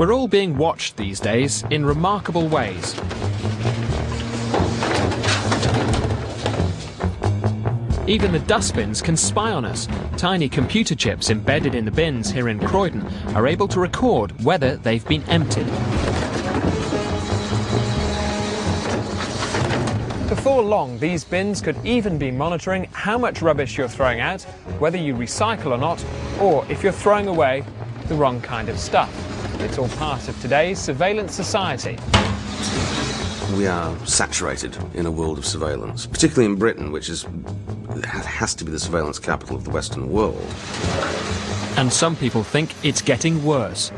We're all being watched these days in remarkable ways. Even the dustbins can spy on us. Tiny computer chips embedded in the bins here in Croydon are able to record whether they've been emptied. Before long, these bins could even be monitoring how much rubbish you're throwing out, whether you recycle or not, or if you're throwing away the wrong kind of stuff. It's all part of today's surveillance society. We are saturated in a world of surveillance, particularly in Britain, which has to be the surveillance capital of the Western world. And some people think it's getting worse.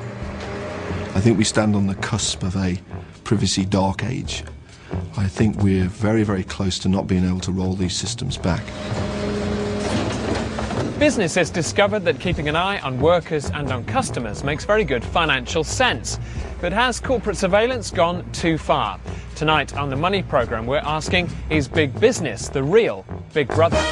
I think we stand on the cusp of a privacy dark age. I think we're very, very close to not being able to roll these systems back. Business has discovered that keeping an eye on workers and on customers makes very good financial sense. But has corporate surveillance gone too far? Tonight on the Money programme, we're asking, is big business the real Big Brother?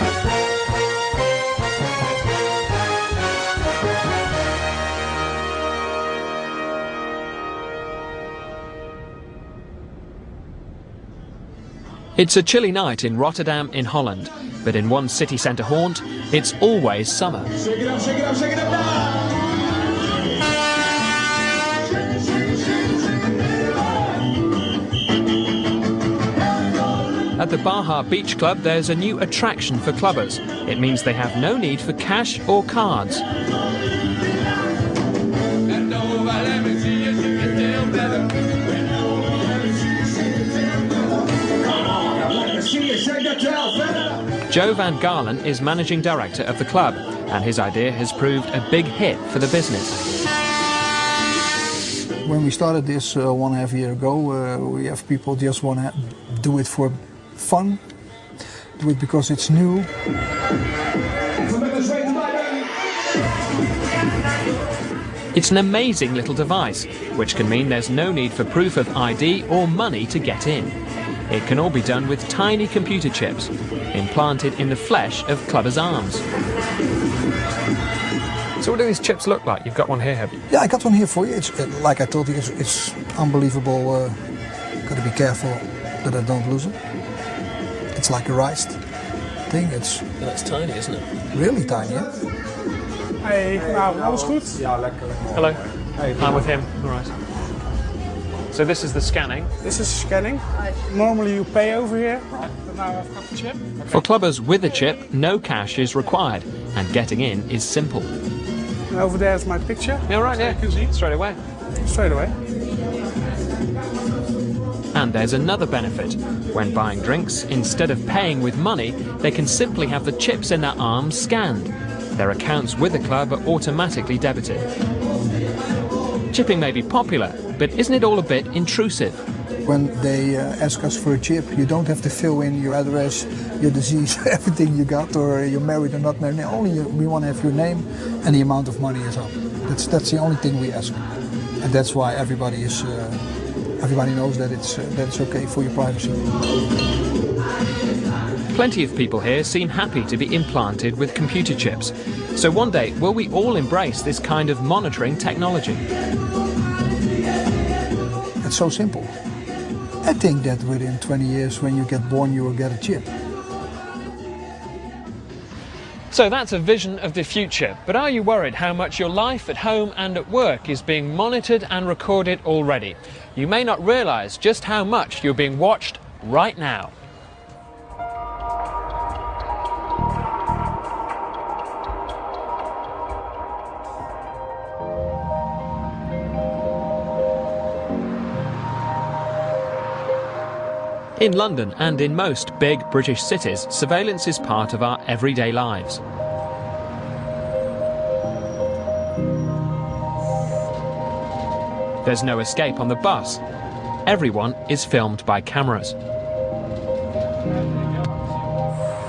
It's a chilly night in Rotterdam in Holland, but in one city centre haunt, it's always summer. Shake it up, shake it up, shake it up now! At the Baja Beach Club, there's a new attraction for clubbers. It means they have no need for cash or cards. Joe Van Galen is managing director of the club, and his idea has proved a big hit for the business. When we started this 1.5 years ago, we have people just want to do it for fun, do it because it's new. It's an amazing little device, which can mean there's no need for proof of ID or money to get in. It can all be done with tiny computer chips, implanted in the flesh of clubbers' arms. So what do these chips look like? You've got one here, have you? Yeah, I got one here for you. It's like I told you, it's unbelievable. Got to be careful that I don't lose it. It's like a rice thing. That's tiny, isn't it? Really tiny, yeah? Hey, alles goed? Ja, lekker. Hello. I'm with him. All right. So this is the scanning. This is scanning. Normally you pay over here. Right. But now I've got the chip. Okay. For clubbers with a chip, no cash is required, and getting in is simple. And over there is my picture. Yeah, right, yeah. You can see. Straight away. Straight away. And there's another benefit. When buying drinks, instead of paying with money, they can simply have the chips in their arms scanned. Their accounts with the club are automatically debited. Chipping may be popular, but isn't it all a bit intrusive? When they ask us for a chip, you don't have to fill in your address, your disease, everything you got, or you're married or not married. Only we want to have your name and the amount of money is up. That's the only thing we ask, and that's why everybody knows that it's okay for your privacy. Plenty of people here seem happy to be implanted with computer chips. So one day, will we all embrace this kind of monitoring technology? It's so simple. I think that within 20 years, when you get born, you will get a chip. So that's a vision of the future. But are you worried how much your life at home and at work is being monitored and recorded already? You may not realise just how much you're being watched right now. In London and in most big British cities, surveillance is part of our everyday lives. There's no escape on the bus. Everyone is filmed by cameras.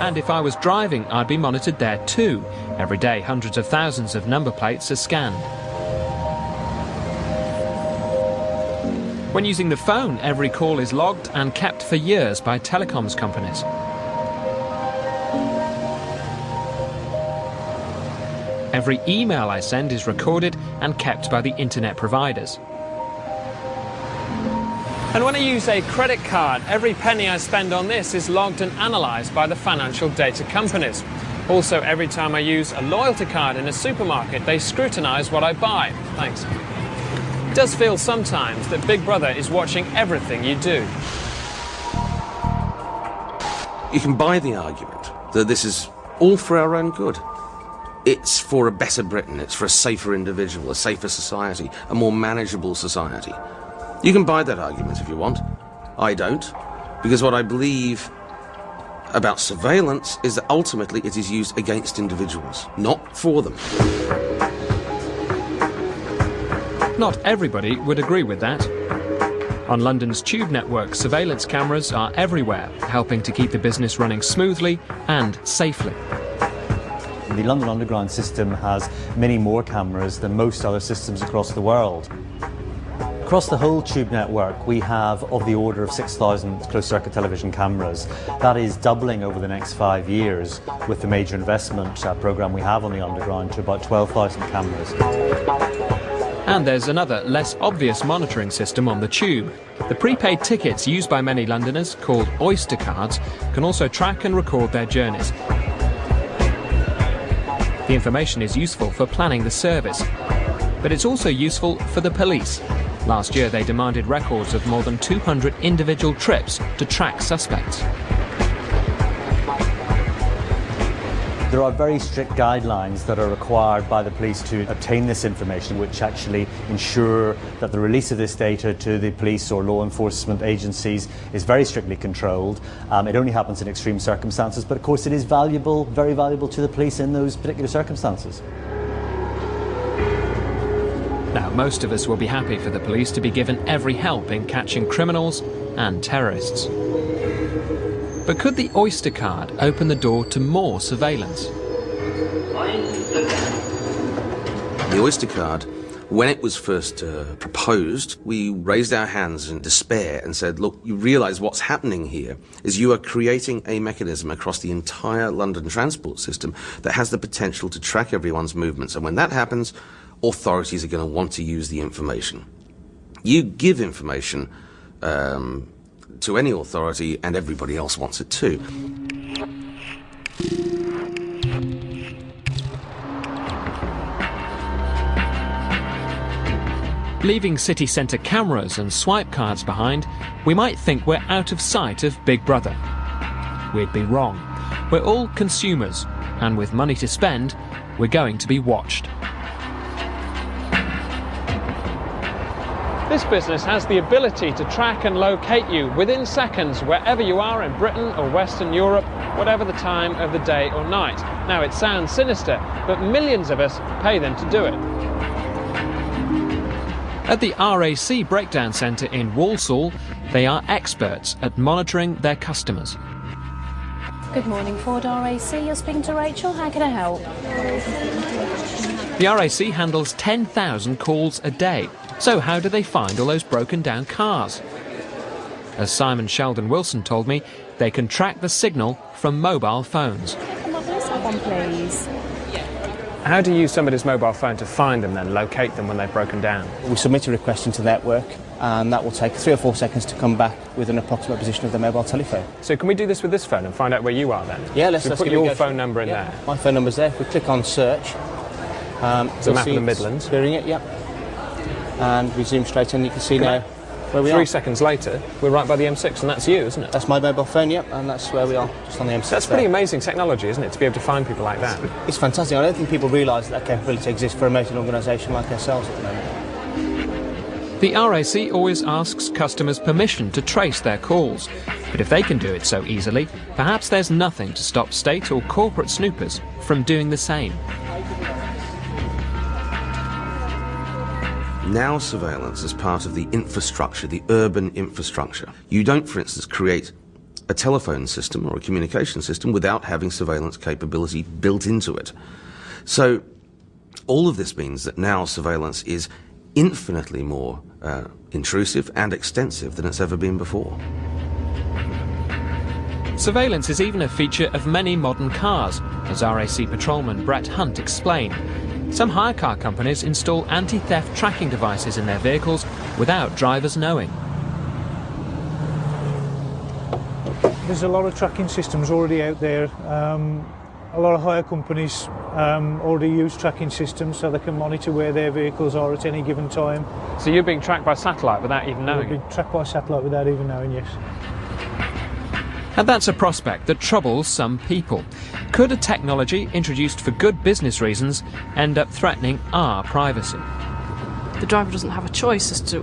And if I was driving, I'd be monitored there too. Every day, hundreds of thousands of number plates are scanned. When using the phone, every call is logged and kept for years by telecoms companies. Every email I send is recorded and kept by the internet providers. And when I use a credit card, every penny I spend on this is logged and analysed by the financial data companies. Also, every time I use a loyalty card in a supermarket, they scrutinise what I buy. Thanks. It does feel sometimes that Big Brother is watching everything you do. You can buy the argument that this is all for our own good. It's for a better Britain, it's for a safer individual, a safer society, a more manageable society. You can buy that argument if you want. I don't, because what I believe about surveillance is that ultimately it is used against individuals, not for them. Not everybody would agree with that. On London's tube network, surveillance cameras are everywhere, helping to keep the business running smoothly and safely. The London Underground system has many more cameras than most other systems across the world. Across the whole tube network, we have of the order of 6,000 closed-circuit television cameras. That is doubling over the next 5 years with the major investment programme we have on the Underground to about 12,000 cameras. And there's another, less obvious monitoring system on the tube. The prepaid tickets used by many Londoners, called Oyster cards, can also track and record their journeys. The information is useful for planning the service, but it's also useful for the police. Last year, they demanded records of more than 200 individual trips to track suspects. There are very strict guidelines that are required by the police to obtain this information, which actually ensure that the release of this data to the police or law enforcement agencies is very strictly controlled. It only happens in extreme circumstances, but of course it is valuable, very valuable to the police in those particular circumstances. Now, most of us will be happy for the police to be given every help in catching criminals and terrorists. But could the Oyster card open the door to more surveillance? The Oyster card, when it was first proposed, we raised our hands in despair and said, look, you realise what's happening here is you are creating a mechanism across the entire London transport system that has the potential to track everyone's movements. And when that happens, authorities are going to want to use the information. You give information to any authority and everybody else wants it too. Leaving city centre cameras and swipe cards behind, we might think we're out of sight of Big Brother. We'd be wrong. We're all consumers, and with money to spend, we're going to be watched. This business has the ability to track and locate you within seconds wherever you are in Britain or Western Europe, whatever the time of the day or night. Now, it sounds sinister, but millions of us pay them to do it. At the RAC Breakdown Centre in Walsall, they are experts at monitoring their customers. Good morning, Ford RAC. You're speaking to Rachel. How can I help? The RAC handles 10,000 calls a day. So how do they find all those broken down cars? As Simon Sheldon Wilson told me, they can track the signal from mobile phones. Come on, let's have one, please. How do you use somebody's mobile phone to find them then, locate them when they've broken down? We submit a request into the network and that will take 3 or 4 seconds to come back with an approximate position of the mobile telephone. So can we do this with this phone and find out where you are then? Yeah, let's put your phone number in there. My phone number's there. If we click on search, it's a map of the Midlands. Clearing it, yep. And we zoom straight in, you can see now where we are. 3 seconds later, we're right by the M6, and that's you, isn't it? That's my mobile phone, yep, and that's where we are, just on the M6. That's pretty amazing technology, isn't it, to be able to find people like that? It's fantastic. I don't think people realise that capability exists for a motoring organisation like ourselves at the moment. The RAC always asks customers permission to trace their calls. But if they can do it so easily, perhaps there's nothing to stop state or corporate snoopers from doing the same. Now surveillance is part of the infrastructure, the urban infrastructure. You don't, for instance, create a telephone system or a communication system without having surveillance capability built into it. So all of this means that now surveillance is infinitely more intrusive and extensive than it's ever been before. Surveillance is even a feature of many modern cars, as RAC patrolman Brett Hunt explained. Some hire car companies install anti-theft tracking devices in their vehicles without drivers knowing. There's a lot of tracking systems already out there. A lot of hire companies already use tracking systems so they can monitor where their vehicles are at any given time. So you're being tracked by satellite without even knowing You're it? being tracked by satellite without even knowing, yes. And that's a prospect that troubles some people. Could a technology introduced for good business reasons end up threatening our privacy? The driver doesn't have a choice as to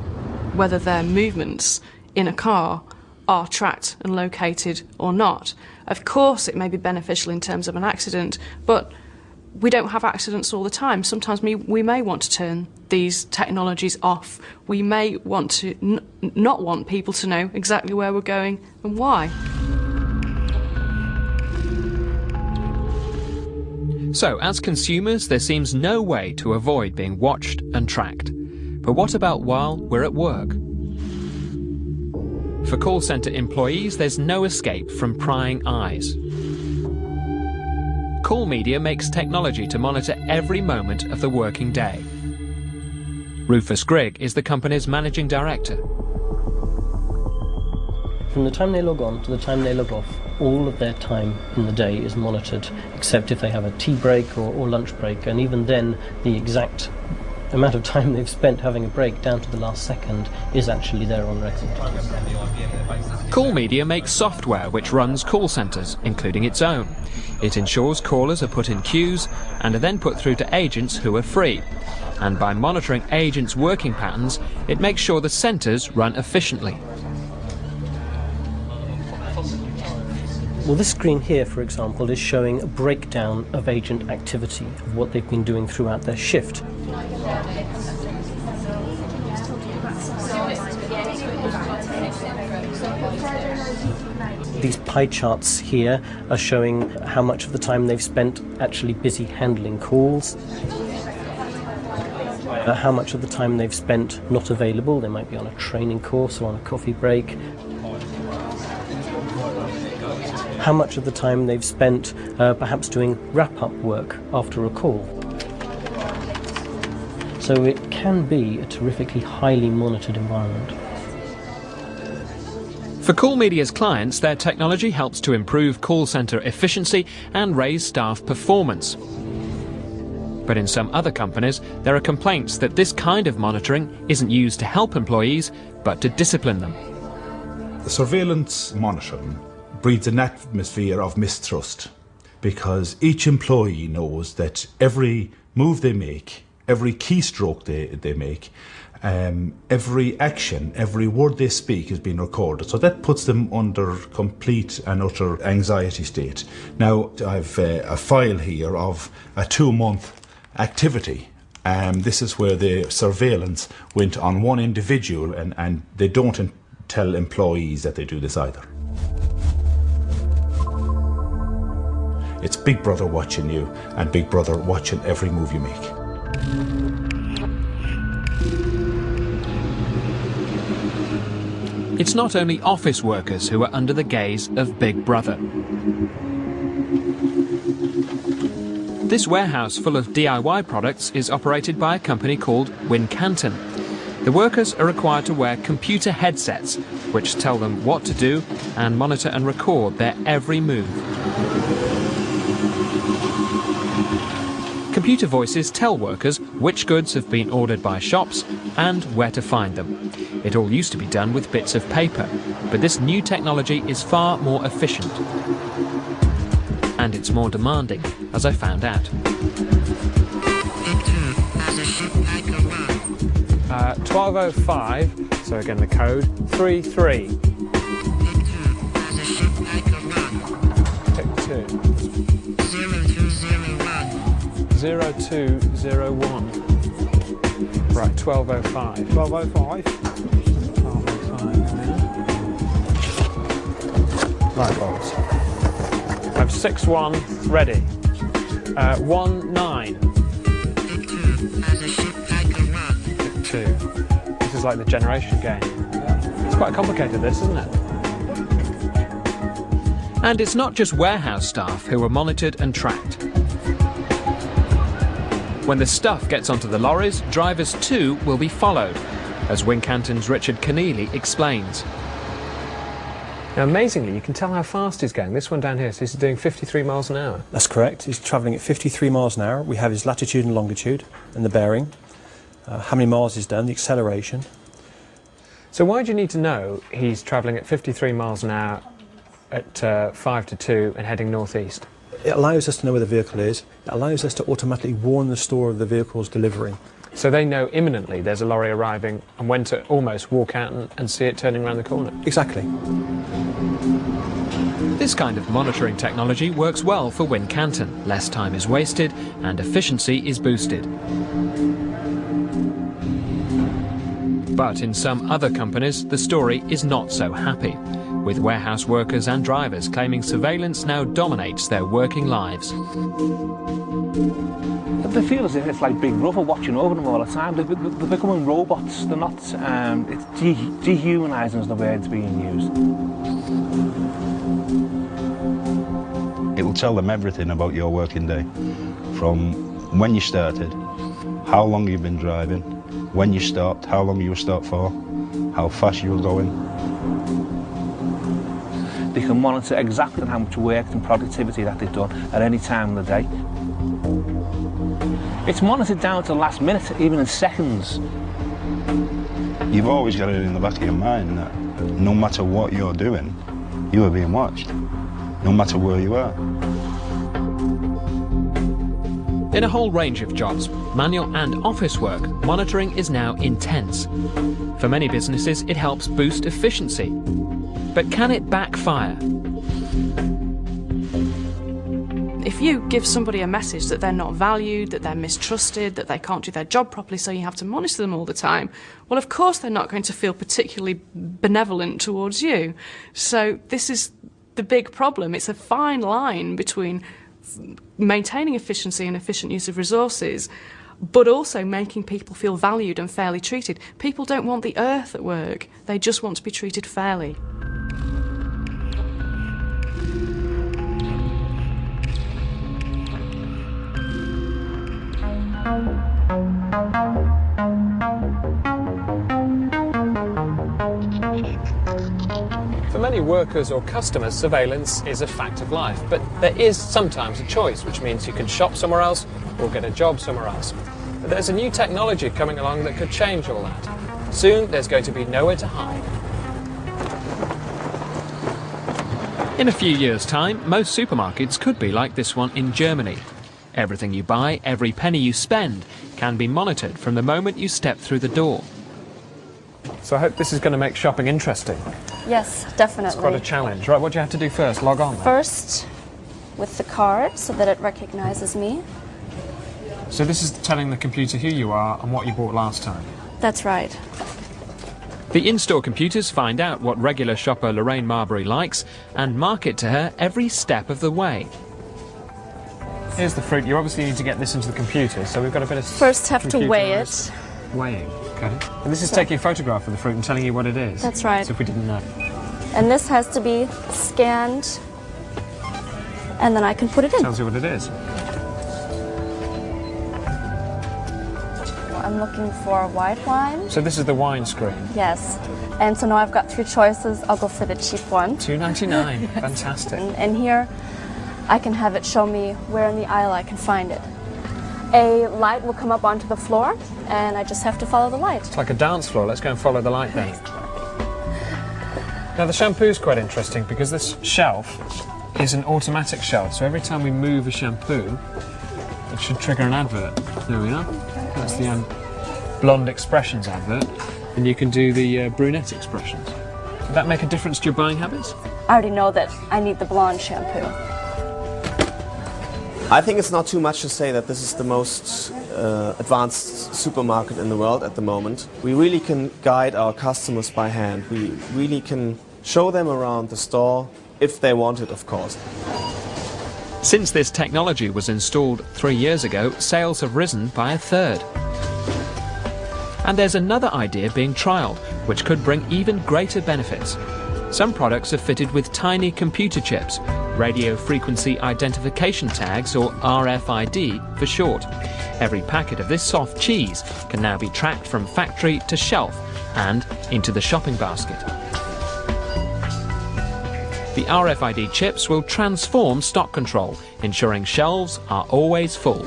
whether their movements in a car are tracked and located or not. Of course, it may be beneficial in terms of an accident, but we don't have accidents all the time. Sometimes we may want to turn these technologies off. We may want to not want people to know exactly where we're going and why. So, as consumers, there seems no way to avoid being watched and tracked. But what about while we're at work? For call centre employees, there's no escape from prying eyes. Call Media makes technology to monitor every moment of the working day. Rufus Grigg is the company's managing director. From the time they log on to the time they log off, all of their time in the day is monitored, except if they have a tea break or lunch break, and even then the exact amount of time they've spent having a break down to the last second is actually there on record. Call Media makes software which runs call centres, including its own. It ensures callers are put in queues and are then put through to agents who are free. And by monitoring agents' working patterns, it makes sure the centres run efficiently. Well, this screen here, for example, is showing a breakdown of agent activity, of what they've been doing throughout their shift. These pie charts here are showing how much of the time they've spent actually busy handling calls, how much of the time they've spent not available. They might be on a training course or on a coffee break. How much of the time they've spent perhaps doing wrap-up work after a call. So it can be a terrifically highly monitored environment. For Call Media's clients, their technology helps to improve call centre efficiency and raise staff performance. But in some other companies, there are complaints that this kind of monitoring isn't used to help employees, but to discipline them. The surveillance monitoring breeds an atmosphere of mistrust, because each employee knows that every move they make, every keystroke they make, every action, every word they speak is being recorded. So that puts them under complete and utter anxiety state. Now, I've a file here of a 2-month activity. This is where the surveillance went on one individual, and they don't tell employees that they do this either. It's Big Brother watching you, and Big Brother watching every move you make. It's not only office workers who are under the gaze of Big Brother. This warehouse full of DIY products is operated by a company called Wincanton. The workers are required to wear computer headsets, which tell them what to do and monitor and record their every move. Computer voices tell workers which goods have been ordered by shops and where to find them. It all used to be done with bits of paper, but this new technology is far more efficient. And it's more demanding, as I found out. 1205, so again the code, 33. Tick 2. 0201. Right, 1205. 1205. 1205. Light bulbs. I have 61 ready. 19. 2. This is like the generation game. It's quite complicated, this, isn't it? And it's not just warehouse staff who are monitored and tracked. When the stuff gets onto the lorries, drivers too will be followed, as Wincanton's Richard Keneally explains. Now, amazingly, you can tell how fast he's going. This one down here, so he's doing 53 miles an hour. That's correct. He's travelling at 53 miles an hour. We have his latitude and longitude and the bearing, how many miles he's done, the acceleration. So why do you need to know he's travelling at 53 miles an hour at 5 to 2 and heading northeast? It allows us to know where the vehicle is. It allows us to automatically warn the store of the vehicle's delivery. So they know imminently there's a lorry arriving and when to almost walk out and see it turning around the corner. Exactly. This kind of monitoring technology works well for Wincanton. Less time is wasted and efficiency is boosted. But in some other companies, the story is not so happy, with warehouse workers and drivers claiming surveillance now dominates their working lives. They feel as if it's like Big Brother watching over them all the time. They're becoming robots. They're not. It's dehumanising is the word that's being used. It will tell them everything about your working day, from when you started, how long you've been driving, when you stopped, how long you were stopped for, how fast you were going. They can monitor exactly how much work and productivity that they've done at any time of the day. It's monitored down to the last minute, even in seconds. You've always got it in the back of your mind that no matter what you're doing, you are being watched, no matter where you are. In a whole range of jobs, manual and office work, monitoring is now intense. For many businesses, it helps boost efficiency. But can it backfire? If you give somebody a message that they're not valued, that they're mistrusted, that they can't do their job properly, so you have to monitor them all the time, well, of course they're not going to feel particularly benevolent towards you. So this is the big problem. It's a fine line between maintaining efficiency and efficient use of resources, but also making people feel valued and fairly treated. People don't want the earth at work. They just want to be treated fairly. For many workers or customers, surveillance is a fact of life, but there is sometimes a choice, which means you can shop somewhere else or get a job somewhere else. But there's a new technology coming along that could change all that. Soon there's going to be nowhere to hide. In a few years' time, most supermarkets could be like this one in Germany. Everything you buy, every penny you spend, can be monitored from the moment you step through the door. So I hope this is going to make shopping interesting. Yes, definitely. It's quite a challenge. Right, what do you have to do first? Log on then. First, with the card, so that it recognises me. So this is telling the computer who you are and what you bought last time. That's right. The in-store computers find out what regular shopper Lorraine Marbury likes and mark it to her every step of the way. Here's the fruit. You obviously need to get this into the computer, so we've got a bit of... First have to weigh it. Weighing, okay. And this is taking a photograph of the fruit and telling you what it is. That's right. So if we didn't know. And this has to be scanned, and then I can put it in. Tells you what it is. I'm looking for white wine. So this is the wine screen? Yes. And so now I've got 3 choices. I'll go for the cheap one. $2.99. Yes. Fantastic. And here I can have it show me where in the aisle I can find it. A light will come up onto the floor, and I just have to follow the light. It's like a dance floor. Let's go and follow the light then. Now the shampoo's quite interesting because this shelf is an automatic shelf. So every time we move a shampoo, it should trigger an advert. There we are. That's the blonde expressions advert. And you can do the brunette expressions. Would that make a difference to your buying habits? I already know that I need the blonde shampoo. I think it's not too much to say that this is the most advanced supermarket in the world at the moment. We really can guide our customers by hand. We really can show them around the store, if they want it, of course. Since this technology was installed 3 years ago, sales have risen by 1/3. And there's another idea being trialled, which could bring even greater benefits. Some products are fitted with tiny computer chips, radio frequency identification tags, or RFID for short. Every packet of this soft cheese can now be tracked from factory to shelf and into the shopping basket. The RFID chips will transform stock control, ensuring shelves are always full.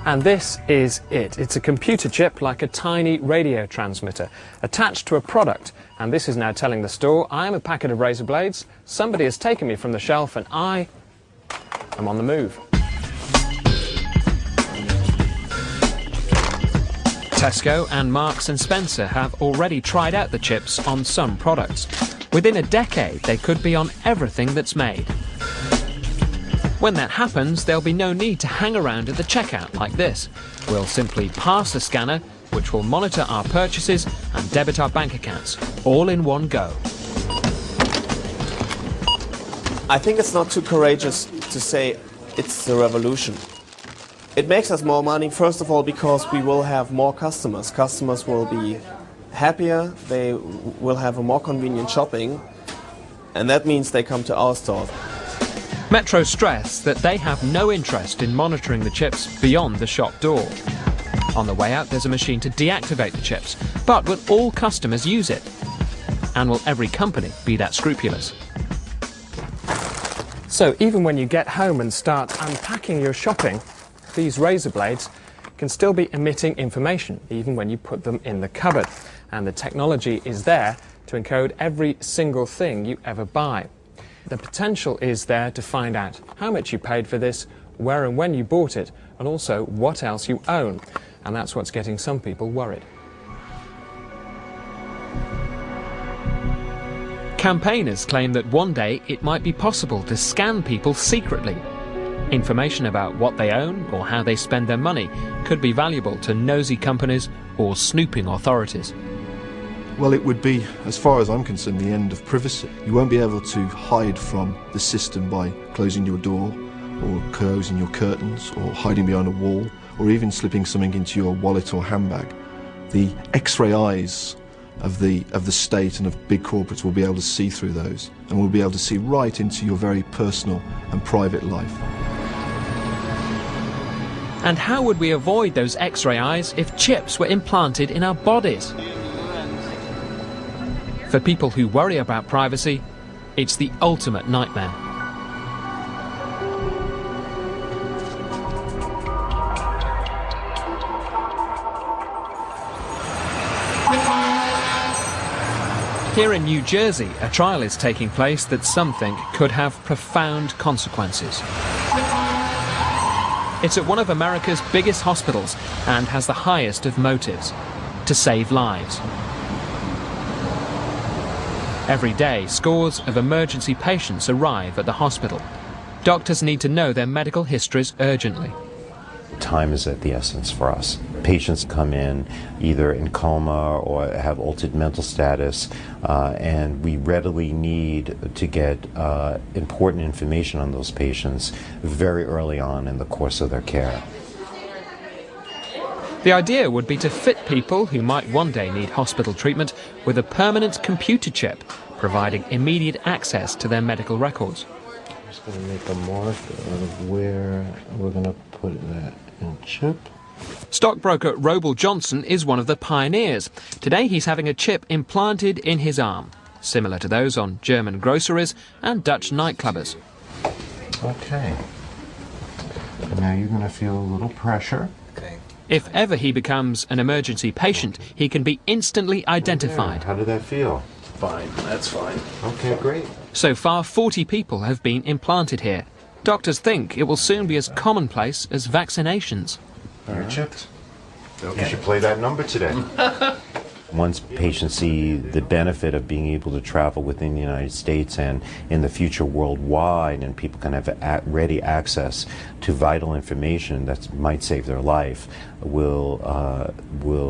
And this is it. It's a computer chip like a tiny radio transmitter attached to a product. And this is now telling the store, I am a packet of razor blades, somebody has taken me from the shelf and I am on the move. Tesco and Marks & Spencer have already tried out the chips on some products. Within a decade, they could be on everything that's made. When that happens, there'll be no need to hang around at the checkout like this. We'll simply pass the scanner, which will monitor our purchases and debit our bank accounts, all in one go. I think it's not too courageous to say it's the revolution. It makes us more money, first of all, because we will have more customers. Customers will be happier, they will have a more convenient shopping, and that means they come to our store. Metro stress that they have no interest in monitoring the chips beyond the shop door. On the way out, there's a machine to deactivate the chips. But will all customers use it? And will every company be that scrupulous? So even when you get home and start unpacking your shopping, these razor blades can still be emitting information, even when you put them in the cupboard. And the technology is there to encode every single thing you ever buy. The potential is there to find out how much you paid for this, where and when you bought it, and also what else you own. And that's what's getting some people worried. Campaigners claim that one day it might be possible to scan people secretly. Information about what they own or how they spend their money could be valuable to nosy companies or snooping authorities. Well, it would be, as far as I'm concerned, the end of privacy. You won't be able to hide from the system by closing your door or closing your curtains or hiding behind a wall or even slipping something into your wallet or handbag. The X-ray eyes of the state and of big corporates will be able to see through those and will be able to see right into your very personal and private life. And how would we avoid those X-ray eyes if chips were implanted in our bodies? For people who worry about privacy, it's the ultimate nightmare. Here in New Jersey, a trial is taking place that some think could have profound consequences. It's at one of America's biggest hospitals and has the highest of motives: to save lives. Every day, scores of emergency patients arrive at the hospital. Doctors need to know their medical histories urgently. Time is at the essence for us. Patients come in either in coma or have altered mental status, and we readily need to get important information on those patients very early on in the course of their care. The idea would be to fit people who might one day need hospital treatment with a permanent computer chip, providing immediate access to their medical records. I'm just going to make a mark of where we're going to put that in chip. Stockbroker Robel Johnson is one of the pioneers. Today he's having a chip implanted in his arm, similar to those on German groceries and Dutch nightclubbers. Okay. Now you're going to feel a little pressure. If ever he becomes an emergency patient, he can be instantly identified. How did that feel? Fine, that's fine. Okay, great. So far, 40 people have been implanted here. Doctors think it will soon be as commonplace as vaccinations. You're chipped. Okay. You should play that number today. Once patients see the benefit of being able to travel within the United States and in the future worldwide, and people can have ready access to vital information that might save their life, will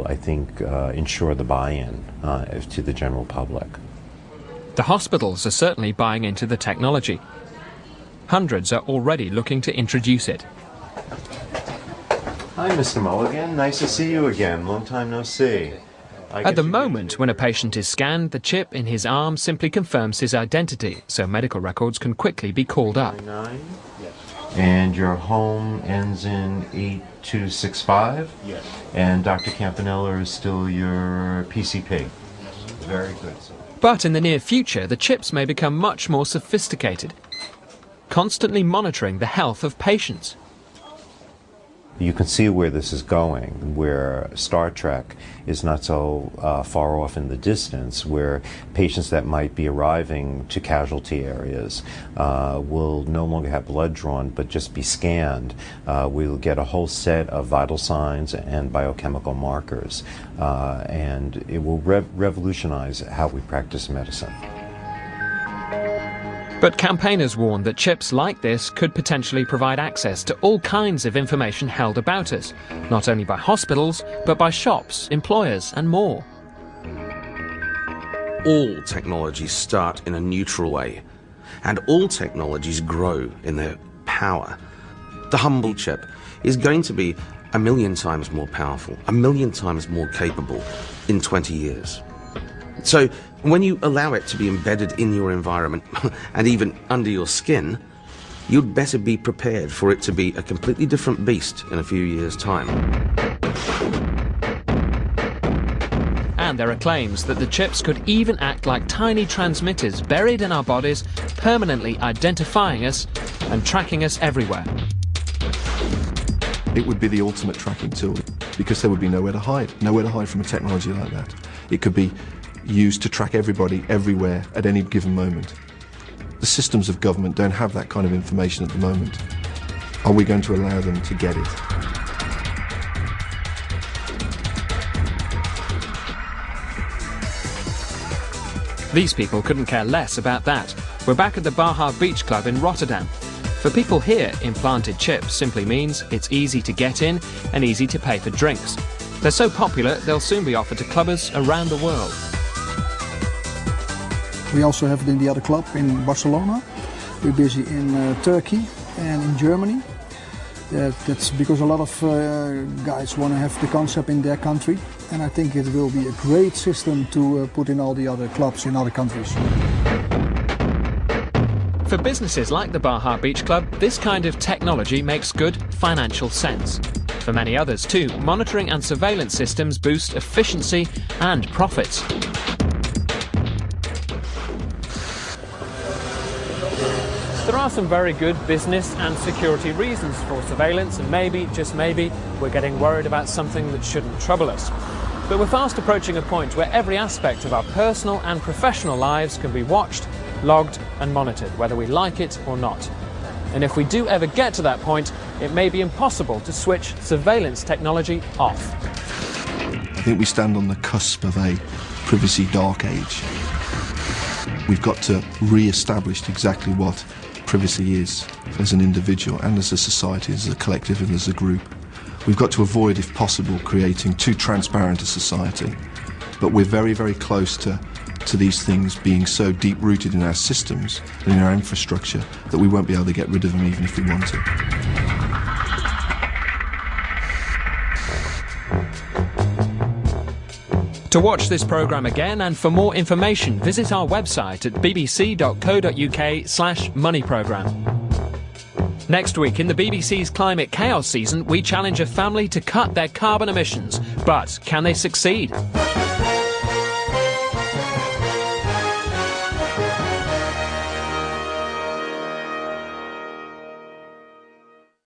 I think, ensure the buy-in to the general public. The hospitals are certainly buying into the technology. Hundreds are already looking to introduce it. Hi, Mr. Mulligan. Nice to see you again. Long time no see. At the moment, when a patient is scanned, the chip in his arm simply confirms his identity, so medical records can quickly be called up. And your home ends in 8265? Yes. And Dr. Campanella is still your PCP? Yes. Very good, sir. But in the near future, the chips may become much more sophisticated, constantly monitoring the health of patients. You can see where this is going, where Star Trek is not so far off in the distance, where patients that might be arriving to casualty areas will no longer have blood drawn but just be scanned. We'll get a whole set of vital signs and biochemical markers, and it will revolutionize how we practice medicine. But campaigners warn that chips like this could potentially provide access to all kinds of information held about us, not only by hospitals, but by shops, employers, and more. All technologies start in a neutral way, and all technologies grow in their power. The humble chip is going to be 1,000,000 times more powerful, 1,000,000 times more capable in 20 years. So when you allow it to be embedded in your environment and even under your skin, you'd better be prepared for it to be a completely different beast in a few years' time. And there are claims that the chips could even act like tiny transmitters buried in our bodies, permanently identifying us and tracking us everywhere. It would be the ultimate tracking tool, because there would be nowhere to hide from a technology like that. It could be used to track everybody, everywhere, at any given moment. The systems of government don't have that kind of information at the moment. Are we going to allow them to get it? These people couldn't care less about that. We're back at the Baja Beach Club in Rotterdam. For people here, implanted chips simply means it's easy to get in and easy to pay for drinks. They're so popular, they'll soon be offered to clubbers around the world. We also have it in the other club in Barcelona. We're busy in Turkey and in Germany. That's because a lot of guys want to have the concept in their country, and I think it will be a great system to put in all the other clubs in other countries. For businesses like the Baja Beach Club, this kind of technology makes good financial sense. For many others too, monitoring and surveillance systems boost efficiency and profits. There are some very good business and security reasons for surveillance, and maybe, just maybe, we're getting worried about something that shouldn't trouble us. But we're fast approaching a point where every aspect of our personal and professional lives can be watched, logged and monitored, whether we like it or not. And if we do ever get to that point, it may be impossible to switch surveillance technology off. I think we stand on the cusp of a privacy dark age. We've got to re-establish exactly what privacy is as an individual and as a society, as a collective and as a group. We've got to avoid, if possible, creating too transparent a society. But we're very, very close to these things being so deep-rooted in our systems and in our infrastructure that we won't be able to get rid of them even if we want to. To watch this programme again and for more information, visit our website at bbc.co.uk/moneyprogramme. Next week in the BBC's Climate Chaos season, we challenge a family to cut their carbon emissions. But can they succeed?